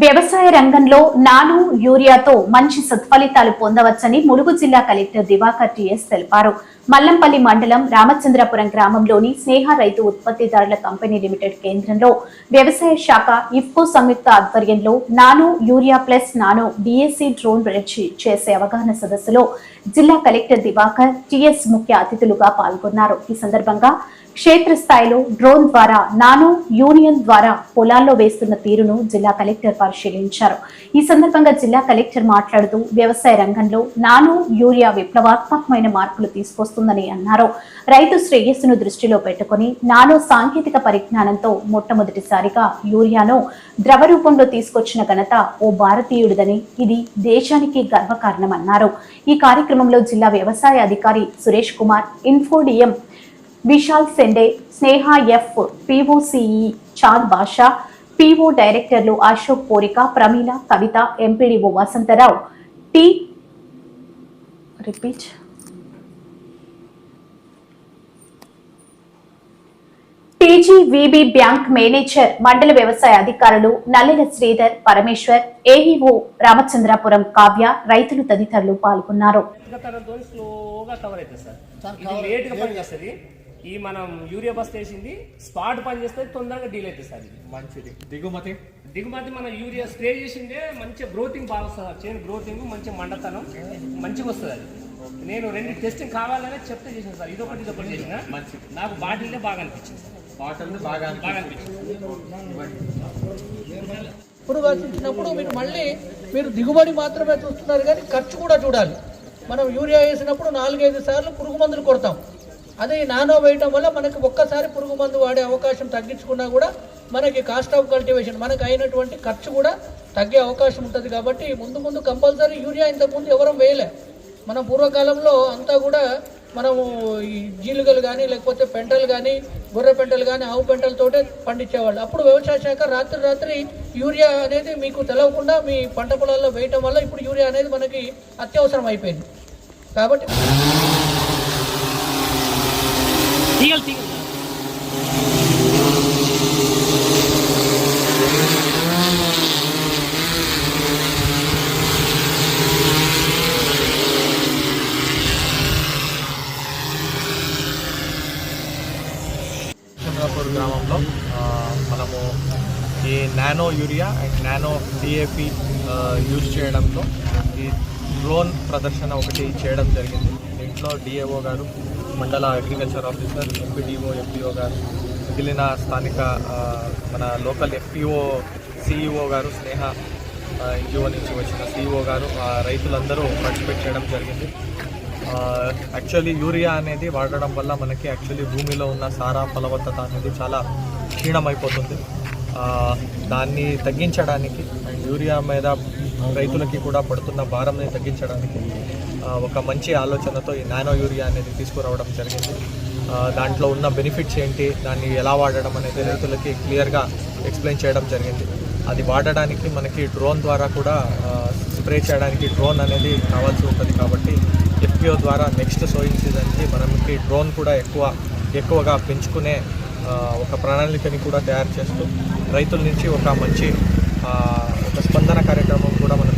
వ్యవసాయ రంగంలో నానో యూరియాతో మంచి సత్ఫలితాలు పొందవచ్చని ములుగు జిల్లా కలెక్టర్ దివాకర్ టిఎస్ తెలిపారు. మల్లంపల్లి మండలం రామచంద్రపురం గ్రామంలోని స్నేహ రైతు ఉత్పత్తిదారుల కంపెనీ లిమిటెడ్ కేంద్రంలో వ్యవసాయ శాఖ ఇఫ్కో సంయుక్త ఆధ్వర్యంలో nano urea plus nano DSC drone చేసే అవగాహన సదస్సులో జిల్లా కలెక్టర్ దివాకర్ టిఎస్ ముఖ్య అతిథులుగా పాల్గొన్నారు. ఈ సందర్భంగా క్షేత్రస్థాయిలో డ్రోన్ ద్వారా నానో యూనియన్ ద్వారా పొలాల్లో వేస్తున్న తీరును జిల్లా కలెక్టర్ పరిశీలించారు. ఈ సందర్భంగా జిల్లా కలెక్టర్ మాట్లాడుతూ వ్యవసాయ రంగంలో నానో యూరియా విప్లవాత్మకమైన మార్పులు తీసుకొస్తుందని అన్నారు. రైతు శ్రేయస్సును దృష్టిలో పెట్టుకుని నానో సాంకేతిక పరిజ్ఞానంతో మొట్టమొదటిసారిగా యూరియాను ద్రవ రూపంలో తీసుకొచ్చిన ఘనత ఓ భారతీయుడిదని, ఇది దేశానికి గర్వకారణమన్నారు. ఈ కార్యక్రమంలో జిల్లా వ్యవసాయ అధికారి సురేష్ కుమార్, ఇన్ఫోడియం విశాల్ సెండే, స్నేహ ఎఫ్, పిఓసిఈ చాంద్ బాషా, పిఓ డైరెక్టర్లు అశోక్ పోరిక, ప్రమీల, కవిత, ఎంపీడీఓ వసంతరావు, టీజీవీబీ బ్యాంక్ మేనేజర్, మండల వ్యవసాయ అధికారులు నల్లెల శ్రీధర్, పరమేశ్వర్, ఏఈఓ రామచంద్రపురం కావ్య, రైతులు తదితరులు పాల్గొన్నారు. ఈ మనం యూరియా బస్తా వేసింది స్పాట్ పని చేస్తే తొందరగా డీల్ అవుతుంది సార్. ఇది మంచిది. దిగుమతి మన యూరియా స్ప్రే చేసిందే మంచిగా గ్రోతింగ్ బాగా వస్తుంది. చేను గ్రోతింగ్ మంచిగా మండతనం మంచిగా వస్తుంది. అది నేను 2 టెస్టింగ్ కావాలనే చెప్తే చేసిన సార్. ఇదొకటి చేసిన మంచిది. నాకు బాటిల్నే బాగా అనిపించింది సార్. బాటిల్ బాగా అనిపించింది. ఇప్పుడు వచ్చినప్పుడు మీరు దిగుబడి మాత్రమే చూస్తున్నారు, కానీ ఖర్చు కూడా చూడాలి. మనం యూరియా వేసినప్పుడు 4-5 సార్లు పురుగు మందులు కొడతాం. అదే నానో వేయటం వల్ల మనకి ఒక్కసారి పురుగు మందు వాడే అవకాశం తగ్గించుకున్నా కూడా మనకి కాస్ట్ ఆఫ్ కల్టివేషన్, మనకు అయినటువంటి ఖర్చు కూడా తగ్గే అవకాశం ఉంటుంది. కాబట్టి ముందు కంపల్సరీ యూరియా ఇంతకుముందు ఎవరూ వేయలే. మన పూర్వకాలంలో అంతా కూడా మనము ఈ జీలుగలు కానీ, లేకపోతే పెంటలు కానీ, గొర్రె పెంటలు కానీ, ఆవు పెంటలతోటే పండించేవాళ్ళు. అప్పుడు వ్యవసాయ శాఖ రాత్రి యూరియా అనేది మీకు తెలవకుండా మీ పంట పొలాల్లో వేయటం వల్ల ఇప్పుడు యూరియా అనేది మనకి అత్యవసరం అయిపోయింది. కాబట్టి చంద్రపూర్ గ్రామంలో మనము ఈ nano urea and nano DAP use చేయడంతో ఈ డ్రోన్ ప్రదర్శన ఒకటి చేయడం జరిగింది. దీంట్లో డిఏఓ గారు, మండల అగ్రికల్చర్ ఆఫీసర్, ఎంపీడీఓ, ఎంపీఓ గారు, మిగిలిన స్థానిక మన లోకల్ ఎఫ్పిఓ, సిఇఓ గారు, స్నేహ ఎన్జిఓ నుంచి వచ్చిన సిఇఓ గారు, రైతులందరూ పార్టిసిపేట్ చేయడం జరిగింది. యాక్చువల్లీ యూరియా అనేది వాడడం వల్ల మనకి యాక్చువల్లీ భూమిలో ఉన్న సారా ఫలవత్తత అనేది చాలా క్షీణమైపోతుంది. దాన్ని తగ్గించడానికి అండ్ యూరియా మీద రైతులకి కూడా పడుతున్న భారంని తగ్గించడానికి ఒక మంచి ఆలోచనతో ఈ నానో యూరియా అనేది తీసుకురావడం జరిగింది. దాంట్లో ఉన్న బెనిఫిట్స్ ఏంటి, దాన్ని ఎలా వాడడం అనేది రైతులకి క్లియర్గా ఎక్స్ప్లెయిన్ చేయడం జరిగింది. అది వాడడానికి మనకి డ్రోన్ ద్వారా కూడా స్ప్రే చేయడానికి డ్రోన్ అనేది కావాల్సి ఉంటుంది. కాబట్టి ఎఫ్పిఓ ద్వారా నెక్స్ట్ సోయింగ్ సీజన్కి మనకి డ్రోన్ కూడా ఎక్కువగా పెంచుకునే ఒక ప్రణాళికని కూడా తయారు చేస్తూ రైతుల నుంచి ఒక మంచి ఒక స్పందన కార్యక్రమం కూడా మనం